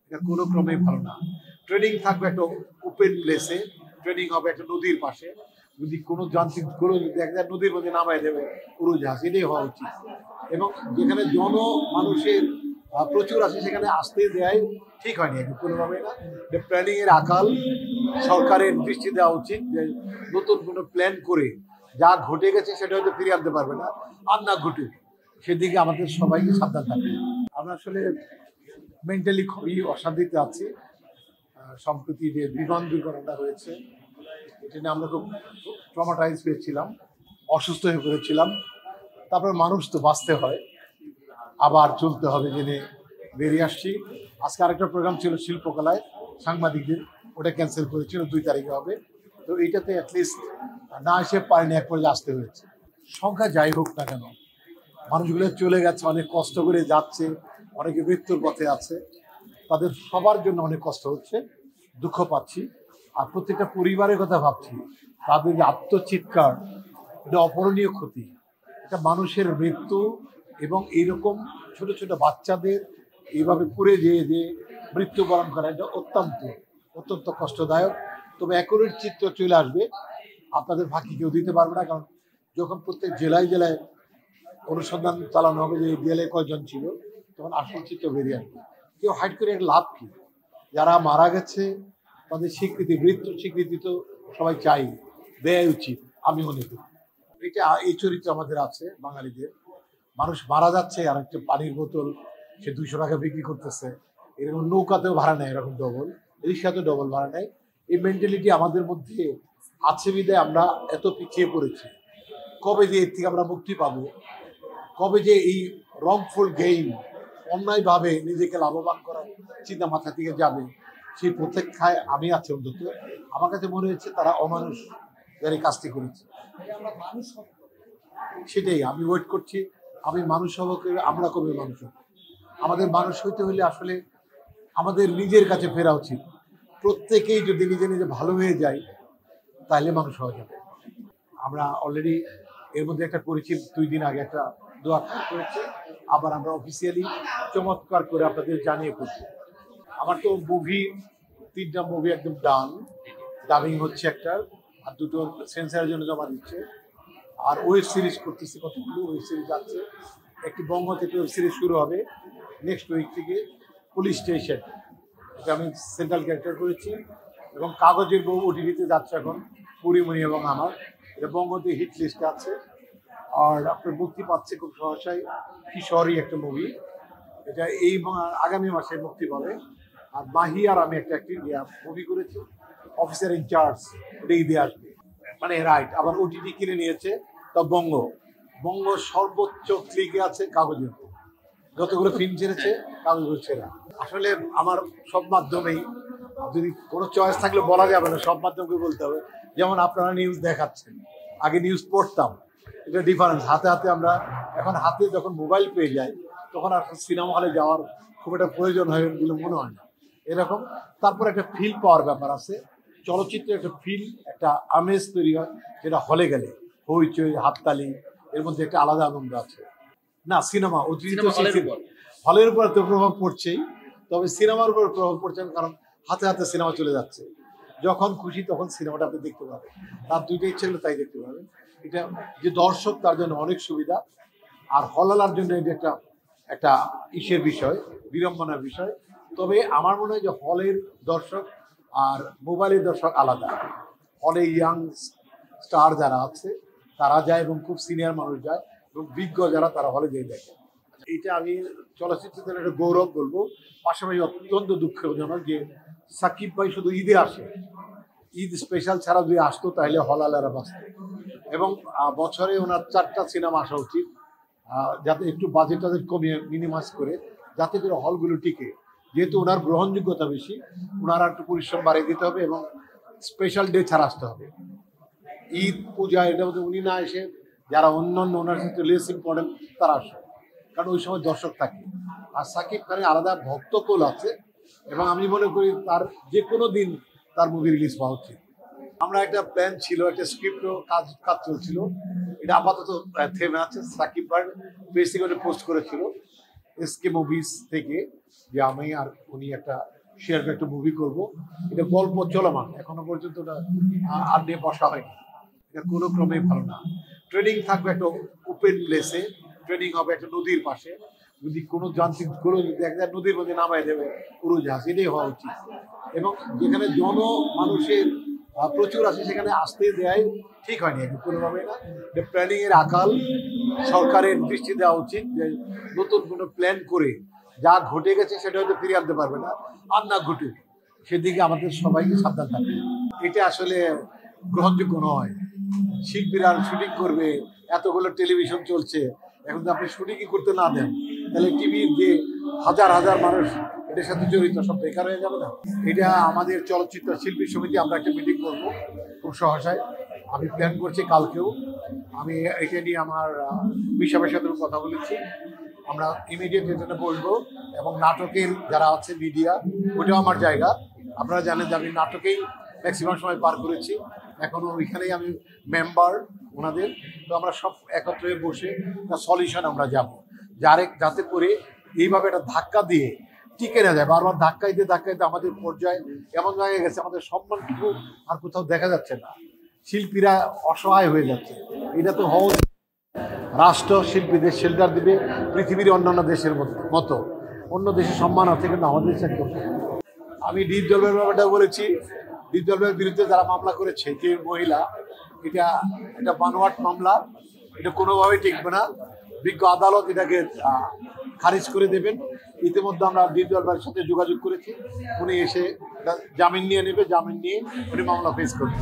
এটা কোনো ক্রমেই ভালো না। ট্রেনিং থাকবে একটা ওপেন প্লেসে, ট্রেনিং হবে একটা নদীর পাশে, যদি কোনো যান্ত্রিক কোনো দেখা যায় নদীর মধ্যে নামায় দেবে উড়োজাহাজ, এটাই হওয়া উচিত। এবং যেখানে মানুষের প্রচুর আছে সেখানে আসতে দেয় ঠিক হয়নি কোনোভাবে না। প্ল্যানিং এর আকাল সরকারের দৃষ্টি দেওয়া উচিত, যে নতুন কোনো প্ল্যান করে যা ঘটে গেছে সেটা হয়তো ফিরে আনতে পারবে না, আর না ঘটুক সেদিকে আমাদের সবাইকে সাবধান থাকবে। আমরা আসলে মেন্টালি খুবই অশান্তিতে আছি। সম্প্রতি যে বিমান দুর্ঘটনা হয়েছে এটা নিয়ে আমরা খুব ট্রমাটাইজ হয়েছিলাম, অসুস্থ হয়ে পড়েছিলাম। তারপর মানুষ তো বাঁচতে হয়, আবার চলতে হবে জেনে বেরিয়ে আসছি। আজকে আরেকটা প্রোগ্রাম ছিল শিল্পকলায় সাংবাদিকদের, ওটা ক্যান্সেল করেছিল, 2 তারিখে হবে। তো এইটাতে অ্যাটলিস্ট না এসে পারেনি, এক পর্যায়ে আসতে হয়েছে। সংখ্যা যাই হোক না কেন, মানুষগুলো চলে গেছে, অনেক কষ্ট করে যাচ্ছে, অনেকে মৃত্যুর পথে আছে, তাদের সবার জন্য অনেক কষ্ট হচ্ছে, দুঃখ পাচ্ছি। আর প্রত্যেকটা পরিবারের কথা ভাবছি, তাদের যে আত্মচিৎকার, এটা অপূরণীয় ক্ষতি। এটা মানুষের মৃত্যু এবং এইরকম ছোট ছোট বাচ্চাদের এইভাবে পুড়ে যেয়ে যে মৃত্যুবরণ করা, এটা অত্যন্ত কষ্টদায়ক। তবে অ্যাকুরেট চিত্র চলে আসবে, আপনাদের ফাঁকি কেউ দিতে পারবে না। কারণ যখন প্রত্যেক জেলায় জেলায় অনুসন্ধান চালানো হবে যে জেলায় কয়জন ছিল, তখন আসল চিত্র বেরিয়ে আসবে। কেউ হাইড করে একটা লাভ কি? যারা মারা গেছে তাদের স্বীকৃতি, মৃত্যুর স্বীকৃতি তো সবাই চাই, দেয়া উচিত আমি মনে করি। এটা এই চরিত্র আমাদের আছে বাঙালিদের। মানুষ মারা যাচ্ছে আর একটা পানির বোতল সে 200 টাকা বিক্রি করতেছে, এরকম নৌকাতেও ভাড়া নেয়, এরকম ডবল, রিক্সাতেও ডবল ভাড়া নেয়। এই মেন্টালিটি আমাদের মধ্যে আছে বিধায় আমরা এত পিছিয়ে পড়েছি। কবে যে এর থেকে আমরা মুক্তি পাবো, কবে যে এই রংফুল গেইম, অন্যায়ভাবে নিজেকে লাভবান করার চিন্তা মাথা থেকে যাবে, সেই প্রত্যেক্ষায় আমি আছি। অন্তত আমার কাছে মনে হচ্ছে তারা অমানুষ যারা এই কাজটি করেছে। সেটাই আমি ওয়েট করছি, আমি মানুষ হব, আমরা কবে মানুষ হব। আমাদের মানুষ হইতে হলে আসলে আমাদের নিজের কাছে ফেরা উচিত। প্রত্যেকেই যদি নিজে নিজে ভালো হয়ে যায় তাহলে মানুষ হওয়া যাবে। আমরা অলরেডি এর মধ্যে একটা করেছি, 2 দিন আগে একটা দোয়া করেছি, আবার আমরা অফিসিয়ালি চমৎকার করে আপনাদের জানিয়ে করছি। আমার তো মুভি 3টা মুভি একদম ডান, ডাবিং হচ্ছে একটা, আর 2টো সেন্সারের জন্য জমা দিচ্ছে। আর ওয়েব সিরিজ করতেছি, কতগুলো ওয়েব সিরিজ আছে। একটি বঙ্গ থেকে ওয়েব সিরিজ শুরু হবে নেক্সট উইক থেকে, পুলিশ স্টেশন, এটা আমি সেন্ট্রাল ক্যারেক্টার করেছি। এবং কাগজের বউ ওটিভিতে যাচ্ছে এখন, পরিমণি এবং আমার, এটা বঙ্গতে হিট লিস্টে আছে। আর আপনার মুক্তি পাচ্ছে খুব সহসাই কিশোরী একটা মুভি, এটা এই আগামী মাসে মুক্তি পাবে। আর মাহি আর আমি একটা মুভি করেছি, অফিসার ইনচার্জ, এটা ঈদে আসবে। মানে রাইট, আবার ওটিটি কিনে নিয়েছে। তা বঙ্গ সর্বোচ্চ ক্লিকে আছে কাগজের, যতগুলো ফিল্ম ছেড়েছে কাগজগুলো ছেড়া। আসলে আমার সব মাধ্যমেই, যদি কোনো চয়েস থাকলে বলা যাবে না, সব মাধ্যমকে বলতে হবে। যেমন আপনারা নিউজ দেখাচ্ছেন, আগে নিউজ পড়তাম, এটা ডিফারেন্স। হাতে হাতে আমরা এখন, হাতে যখন মোবাইল পেয়ে যাই তখন আর সিনেমা হলে যাওয়ার খুব একটা প্রয়োজন হয় বলে মনে হয় না, এরকম। তারপর একটা ফিল পাওয়ার ব্যাপার আছে, চলচ্চিত্রে একটা ফিল, একটা আমেজ তৈরি হয়, যেটা হলে গেলে হইচই, হাততালি, এর মধ্যে একটা আলাদা আনন্দ আছে। না, সিনেমা অতিরিক্ত হলের উপর তো প্রভাব পড়ছেই, তবে সিনেমার উপর প্রভাব পড়ছে না, কারণ হাতে হাতে সিনেমা চলে যাচ্ছে। যখন খুশি তখন সিনেমাটা আপনি দেখতে পাবেন, তার দুইটা ইচ্ছে হলে তাই দেখতে পাবেন। এটা যে দর্শক তার জন্য অনেক সুবিধা, আর হলালার জন্য এটা একটা ইসের বিষয়, বিড়ম্বনার বিষয়। তবে আমার মনে হয় যে হলের দর্শক আর মোবাইলের দর্শক আলাদা। হলে ইয়াং স্টার যারা আছে তারা যায়, এবং খুব সিনিয়র মানুষ যায়, এবং বিজ্ঞ যারা তারা হলে যেয়ে দেখে। এটা আমি চলচ্চিত্রের একটা গৌরব বলবো। পাশাপাশি অত্যন্ত দুঃখজনক যে সাকিব ভাই শুধু ঈদে আসে, ঈদ স্পেশাল ছাড়া যদি আসতো তাহলে হলালারা বাঁচত। এবং বছরে ওনার 4টা সিনেমা আসা উচিত, যাতে একটু বাজেট তাদের কমিয়ে মিনিমাইজ করে, যাতে করে হলগুলো টিকে। যেহেতু ওনার গ্রহণযোগ্যতা বেশি, ওনারা একটু পরিশ্রম বাড়িয়ে দিতে হবে এবং স্পেশাল ডে ছাড়া আসতে হবে। ঈদ, পূজা, এটা মধ্যে উনি না এসে যারা অন্যান্য ওনার সাথে লেস ইম্পর্টেন্ট তারা আসে, কারণ ওই সময় দর্শক থাকে। আর সাকিব খানের আলাদা ভক্তকুল আছে, এবং আমি মনে করি তার যে কোনো দিন তার মুভি রিলিজ পাওয়া উচিত। আমরা একটা প্ল্যান ছিল, একটা স্ক্রিপ্টও কাজ চলছিল, এটা আপাতত থেমে আছে। সাকিব ভাই বেসিক্যালি পোস্ট করেছিল এসকে মুভিজ থেকে, যে আমি আর উনি একটা শেয়ার করে একটা মুভি করব। এটা গল্প চলমান, এখনো পর্যন্ত ওটা আর নিয়ে বসা হয়নি। এটা কোনো ক্রমেই ভালো না। ট্রেনিং থাকবে একটা ওপেন প্লেসে, ট্রেনিং হবে একটা নদীর পাশে, যদি কোনো যান্ত্রিক কোনো দেখা যায় নদীর মধ্যে নামাই দেবে উড়োজাহাজ, এটাই হওয়া উচিত। এবং যেখানে মানুষের প্রচুর আছে সেখানে আসতে দেয় ঠিক হয়নি একদম কোনোভাবে না। প্ল্যানিং এর আকাল সরকারের দৃষ্টি দেওয়া উচিত, যে নতুন কোনো প্ল্যান করে যা ঘটে গেছে সেটা হয়তো ফিরিয়ে আনতে পারবে না, আর না ঘটুক সেদিকে আমাদের সবাইকে সাবধান থাকবে। এটা আসলে গ্রহণযোগ্য নয়। শিল্পীরা শুটিং করবে, এতগুলো টেলিভিশন চলছে, এখন যদি আপনি শুটিংই করতে না দেন তাহলে টিভির যে হাজার হাজার মানুষ এটার সাথে জড়িত সব বেকার হয়ে যাবে না। এটা আমাদের চলচ্চিত্র শিল্পী সমিতি আমরা একটা মিটিং করবো খুব সহসায়, আমি প্ল্যান করছি কালকেও। আমি এটা নিয়ে আমার বিশাবের সাথে কথা বলেছি, আমরা ইমিডিয়েট এটা বলবো। এবং নাটকের যারা আছে মিডিয়া, ওটাও আমার জায়গা। আপনারা জানেন যে আমি নাটকেই ম্যাক্সিমাম সময় পার করেছি, এখনও ওইখানেই আমি মেম্বার ওনাদের। তো আমরা সব একত্রে বসে একটা সলিউশন আমরা যাব, যাতে করে এইভাবে একটা ধাক্কা দিয়ে টিকে না যায়। বারবার ধাক্কাইতে আমাদের পর্যায়ে এমন জায়গায় গেছে, আমাদের সম্মানটুকু আর কোথাও দেখা যাচ্ছে না, শিল্পীরা অসহায় হয়ে যাচ্ছে। এটা তো হওয়া, রাষ্ট্র শিল্পীদের শেল্টার দিবে পৃথিবীর অন্যান্য দেশের মতো। অন্য দেশের সম্মান আছে, কিন্তু আমাদের দেশে একদম। আমি ডিপ জলবায়ুর ব্যাপারটা বলেছি, ডিপ জলবায়ুর বিরুদ্ধে যারা মামলা করেছে, যে মহিলা, এটা বানোয়াট মামলা, এটা কোনোভাবেই টিকবে না। বিজ্ঞ আদালত এটাকে খারিজ করে দেবেন। ইতিমধ্যে আমরা ডিপ জলবায়ুর সাথে যোগাযোগ করেছি, উনি এসে জামিন নিয়ে নেবে, জামিন নিয়ে উনি মামলা ফেস করবেন।